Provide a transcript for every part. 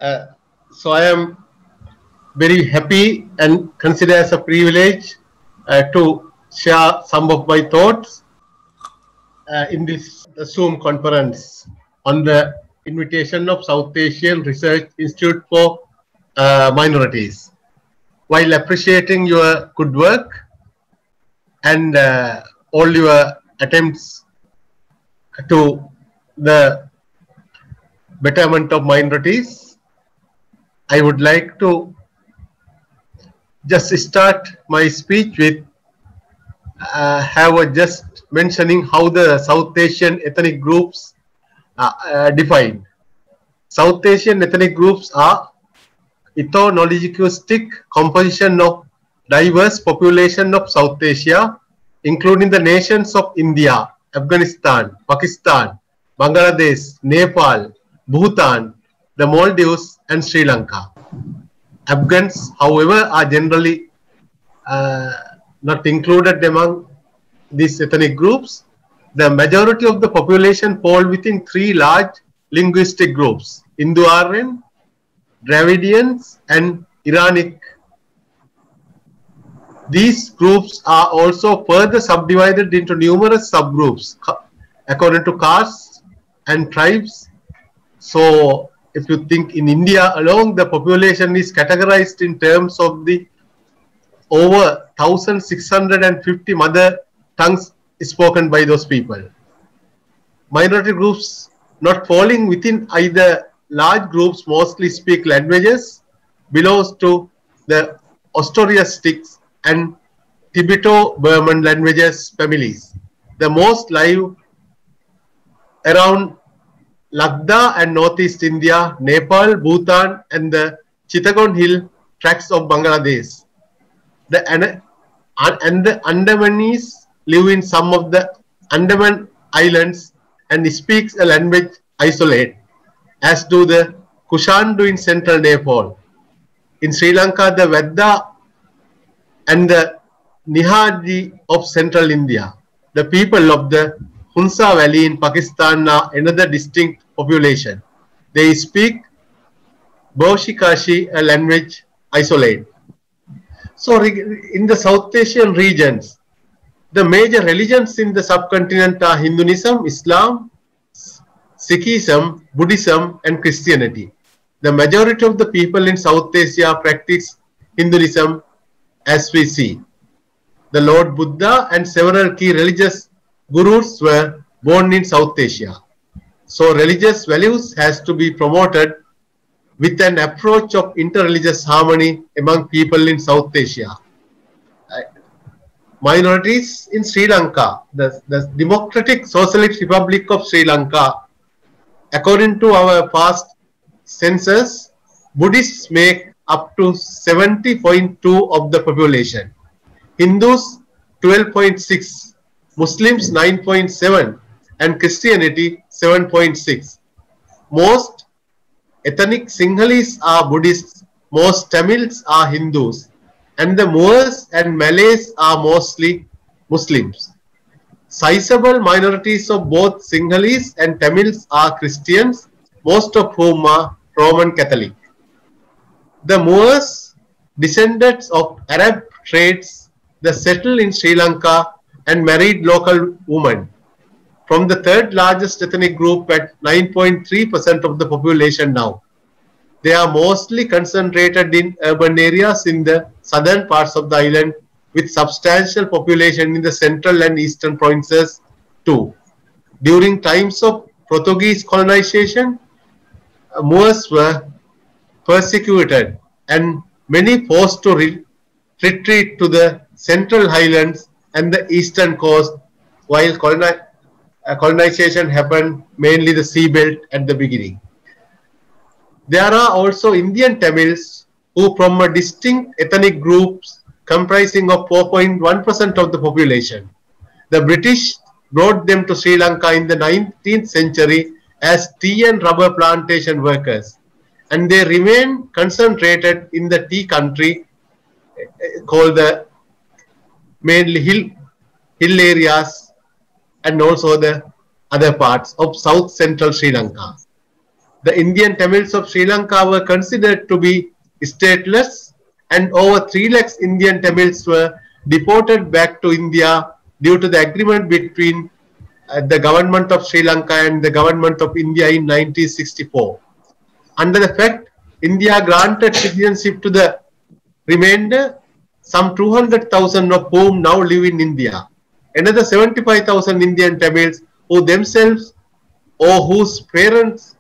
Uh, so I am very happy and consider as a privilege to share some of my thoughts in this Zoom conference on the invitation of South Asian Research Institute for Minorities. While appreciating your good work and all your attempts to the betterment of minorities, I would like to just start my speech with just mentioning how the South Asian ethnic groups defined. South Asian ethnic groups are ethno-linguistic composition of diverse population of South Asia, including the nations of India, Afghanistan, Pakistan, Bangladesh, Nepal, Bhutan, the Maldives, and Sri Lanka. Afghans, however, are generally not included among these ethnic groups. The majority of the population fall within three large linguistic groups: Indo-Aryan, Dravidians, and Iranic. These groups are also further subdivided into numerous subgroups according to castes and tribes. So, if you think in India alone, the population is categorized in terms of the over 1,650 mother tongues spoken by those people. Minority groups not falling within either large groups mostly speak languages belongs to the Austroasiatic and Tibeto-Burman languages families. The most live around Ladakh and Northeast India, Nepal, Bhutan, and the Chittagong Hill tracts of Bangladesh. The Andamanese live in some of the Andaman Islands and speaks a language isolate, as do the Kushandu in central Nepal. In Sri Lanka, the Vedda and the Nihadi of central India. The people of the Hunsa Valley in Pakistan are another distinct population. They speak Baushikashi, a language isolate. So, in the South Asian regions, the major religions in the subcontinent are Hinduism, Islam, Sikhism, Buddhism, and Christianity. The majority of the people in South Asia practice Hinduism, as we see. The Lord Buddha and several key religious gurus were born in South Asia. So religious values has to be promoted with an approach of interreligious harmony among people in South Asia. Minorities in Sri Lanka, the Democratic Socialist Republic of Sri Lanka, according to our past census, Buddhists make up to 70.2% of the population, Hindus 12.6%, Muslims 9.7%, and Christianity 7.6%. Most ethnic Sinhalese are Buddhists, most Tamils are Hindus, and the Moors and Malays are mostly Muslims. Sizable minorities of both Sinhalese and Tamils are Christians, most of whom are Roman Catholic. The Moors, descendants of Arab trades, they settled in Sri Lanka and married local women. From the third largest ethnic group at 9.3% of the population now. They are mostly concentrated in urban areas in the southern parts of the island, with substantial population in the central and eastern provinces too. During times of Portuguese colonization, Moors were persecuted and many forced to retreat to the central highlands and the eastern coast, while colonization happened mainly the seabelt at the beginning. There are also Indian Tamils who from a distinct ethnic groups comprising of 4.1% of the population. The British brought them to Sri Lanka in the 19th century as tea and rubber plantation workers, and they remain concentrated in the tea country called the mainly hill areas and also the other parts of south central Sri Lanka. The Indian Tamils of Sri Lanka were considered to be stateless, and over 3 lakhs Indian Tamils were deported back to India due to the agreement between the government of Sri Lanka and the government of India in 1964. Under the fact, India granted citizenship to the remainder, some 200,000 of whom now live in India. Another 75,000 Indian Tamils who themselves or whose parents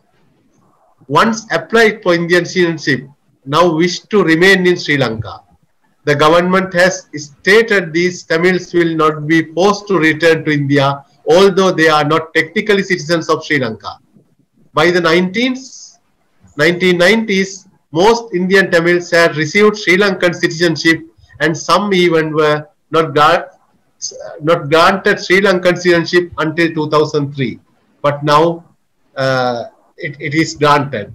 once applied for Indian citizenship now wish to remain in Sri Lanka. The government has stated these Tamils will not be forced to return to India, although they are not technically citizens of Sri Lanka. By the 1990s, most Indian Tamils had received Sri Lankan citizenship, and some even were not granted Sri Lankan citizenship until 2003. But now it is granted.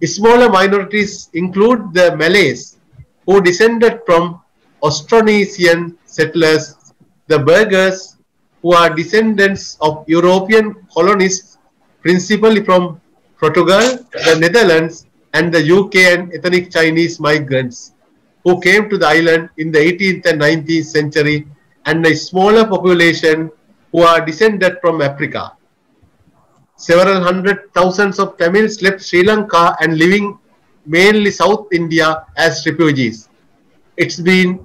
Smaller minorities include the Malays, who descended from Austronesian settlers, the Burghers, who are descendants of European colonists, principally from Portugal, the Netherlands, and the UK, and ethnic Chinese migrants who came to the island in the 18th and 19th century, and a smaller population who are descended from Africa. Several hundred thousands of Tamils left Sri Lanka and living mainly South India as refugees. It's been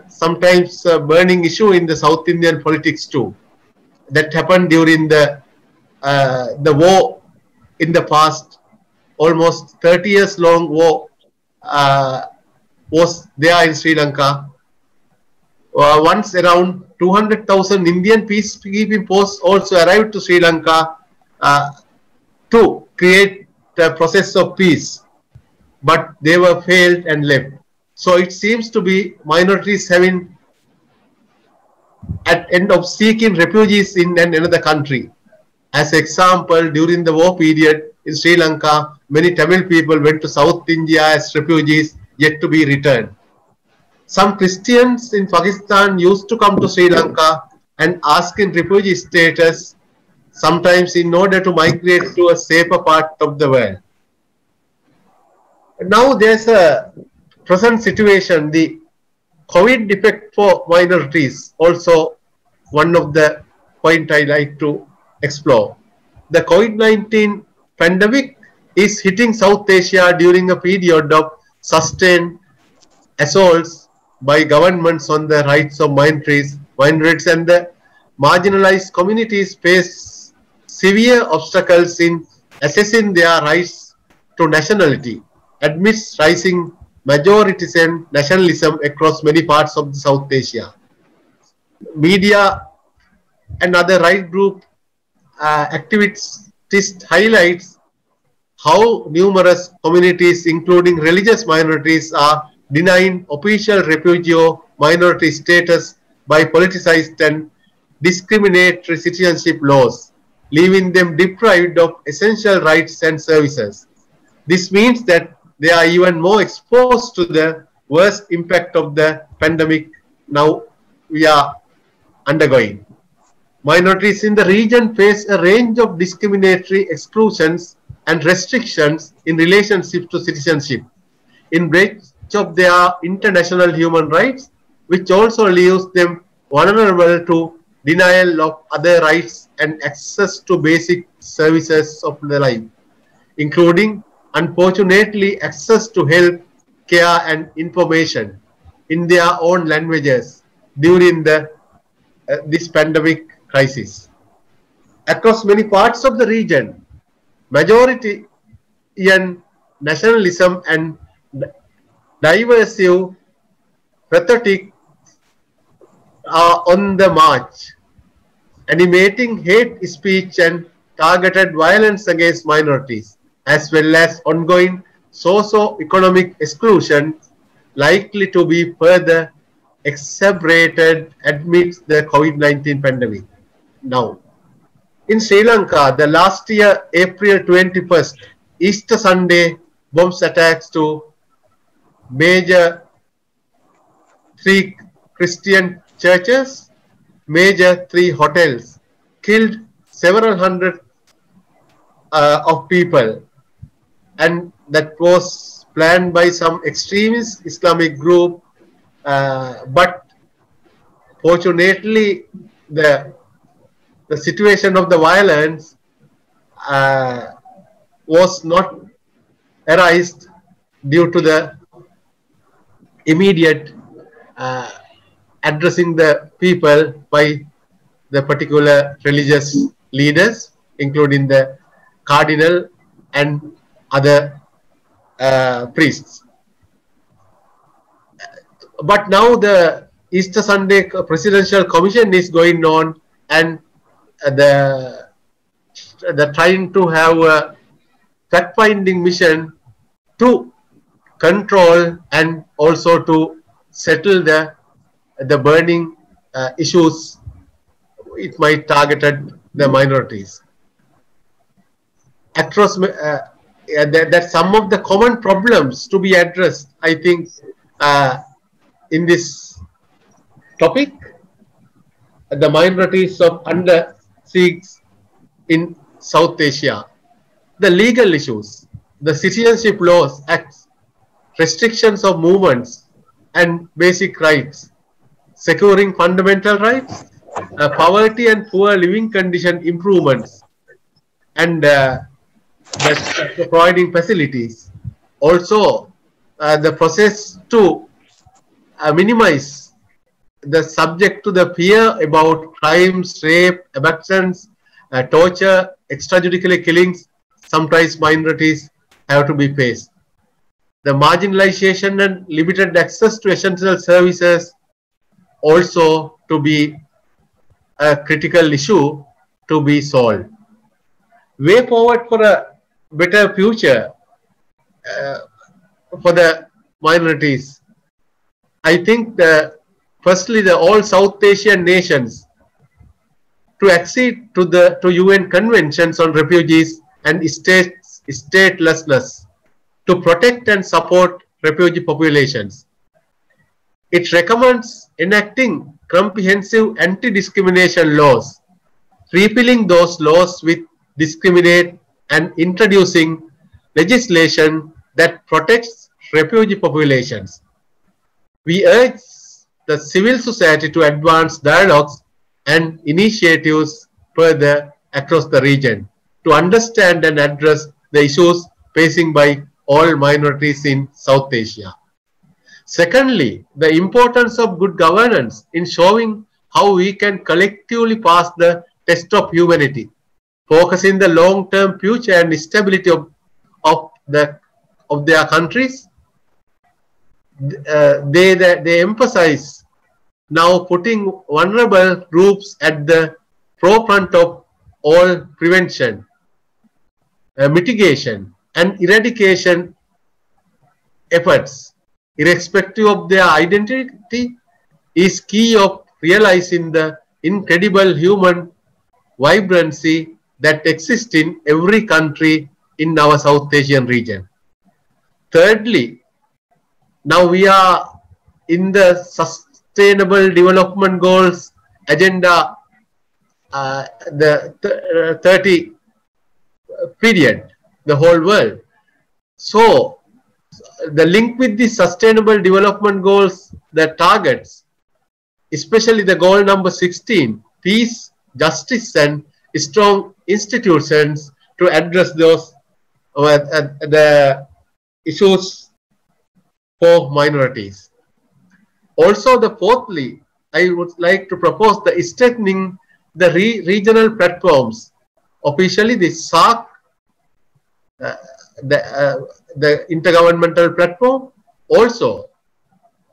sometimes a burning issue in the South Indian politics too. That happened during the war in the past. Almost 30 years long war was there in Sri Lanka. Once around 200,000 Indian peacekeeping forces also arrived to Sri Lanka to create the process of peace, but they were failed and left. So it seems to be minorities having at end of seeking refugees in another country. As example, during the war period in Sri Lanka, many Tamil people went to South India as refugees yet to be returned. Some Christians in Pakistan used to come to Sri Lanka and ask in refugee status, sometimes in order to migrate to a safer part of the world. Now there's a present situation, the COVID effect for minorities, also one of the point I like to explore. The COVID-19 pandemic is hitting South Asia during a period of sustained assaults by governments on the rights of minorities, and the marginalized communities face severe obstacles in assessing their rights to nationality amidst rising majoritism nationalism across many parts of South Asia. Media and other right group activists highlights how numerous communities, including religious minorities, are denying official refugee or minority status by politicized and discriminatory citizenship laws, leaving them deprived of essential rights and services. This means that they are even more exposed to the worst impact of the pandemic now we are undergoing. Minorities in the region face a range of discriminatory exclusions and restrictions in relationship to citizenship, in breach of their international human rights, which also leaves them vulnerable to denial of other rights and access to basic services of their life, including, unfortunately, access to health care and information in their own languages during this pandemic crisis. Across many parts of the region, majoritarian nationalism and divisive rhetoric are on the march, animating hate speech and targeted violence against minorities, as well as ongoing socio-economic exclusion likely to be further exacerbated amidst the COVID-19 pandemic. Now, in Sri Lanka, the last year, April 21st, Easter Sunday, bombs attacks to major 3 Christian churches, major 3 hotels, killed several hundred of people, and that was planned by some extremist Islamic group. But fortunately, the situation of the violence was not arised due to the immediate addressing the people by the particular religious leaders, including the cardinal and other priests. But now the Easter Sunday Presidential Commission is going on, and the trying to have a fact-finding mission to control and also to settle the burning issues. It might targeted the minorities. Across that some of the common problems to be addressed, I think, in this topic, the minorities of under siege in South Asia, the legal issues, the citizenship laws, acts, restrictions of movements and basic rights, securing fundamental rights, poverty and poor living condition improvements, and providing facilities. Also, the process to minimize the subject to the fear about crimes, rape, abductions, torture, extrajudicial killings. Sometimes minorities have to be faced. The marginalization and limited access to essential services also to be a critical issue to be solved. Way forward for a better future for the minorities. I think firstly the all South Asian nations to accede to UN conventions on refugees and statelessness to protect and support refugee populations. It recommends enacting comprehensive anti-discrimination laws, repealing those laws which discriminate, and introducing legislation that protects refugee populations. We urge the civil society to advance dialogues and initiatives further across the region to understand and address the issues facing by all minorities in South Asia. Secondly, the importance of good governance in showing how we can collectively pass the test of humanity, focusing the long-term future and stability of their countries. They emphasize now putting vulnerable groups at the forefront of all prevention, mitigation, and eradication efforts, irrespective of their identity, is key of realizing the incredible human vibrancy that exists in every country in our South Asian region. Thirdly, now we are in the Sustainable Development Goals Agenda, the 30 period, the whole world. So, the link with the Sustainable Development Goals, the targets, especially the goal number 16, peace, justice, and strong institutions to address those the issues for minorities. Also, the fourthly, I would like to propose the strengthening the regional platforms, officially the SAARC, the intergovernmental platform. Also,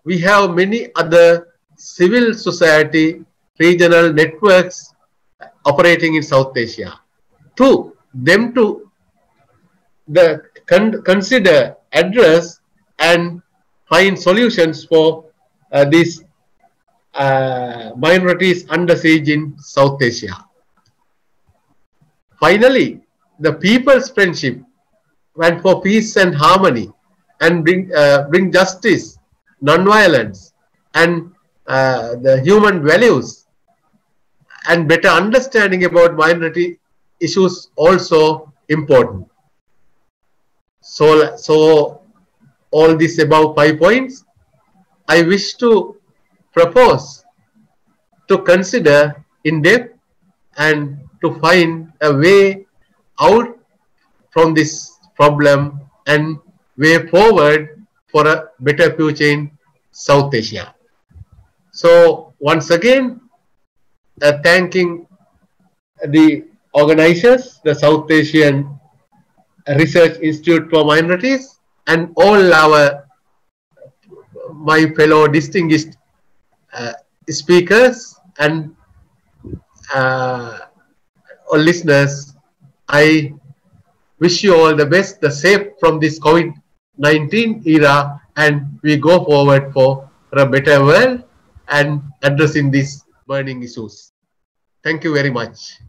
we have many other civil society regional networks operating in South Asia. To them to consider, address, and find solutions for these minorities under siege in South Asia. Finally, the people's friendship and for peace and harmony, and bring justice, non-violence, and the human values and better understanding about minority issues also important. So all these above 5 points, I wish to propose to consider in depth and to find a way out from this problem and way forward for a better future in South Asia. So once again, thanking the organizers, the South Asian Research Institute for Minorities, and all my fellow distinguished speakers and all listeners. I wish you all the best, the safe from this COVID-19 era, and we go forward for a better world and addressing these burning issues. Thank you very much.